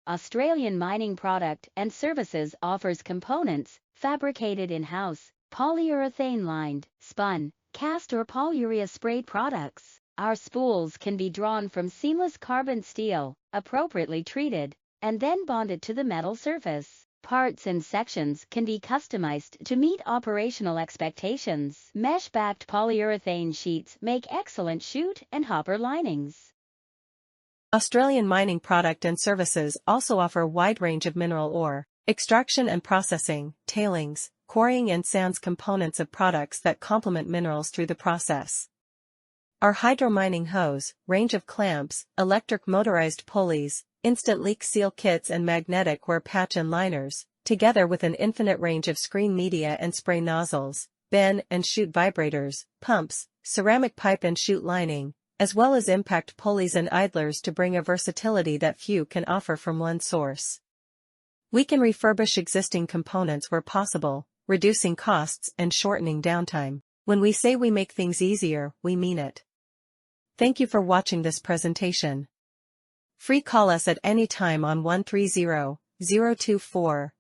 Australian Mining Product and Services offers components fabricated in-house, polyurethane lined, spun, cast or polyurea sprayed products. Our spools can be drawn from seamless carbon steel, appropriately treated, and then bonded to the metal surface. Parts and sections can be customized to meet operational expectations. Mesh-backed polyurethane sheets make excellent chute and hopper linings. Australian Mining Product and Services also offer a wide range of mineral ore, extraction and processing, tailings, quarrying and sands components of products that complement minerals through the process. Our hydro-mining hose, range of clamps, electric motorized pulleys, instant leak seal kits and magnetic wear patch and liners, together with an infinite range of screen media and spray nozzles, bend and chute vibrators, pumps, ceramic pipe and chute lining, as well as impact pulleys and idlers to bring a versatility that few can offer from one source. We can refurbish existing components where possible, reducing costs and shortening downtime. When we say we make things easier, we mean it. Thank you for watching this presentation. Free call us at any time on 130-024-1620.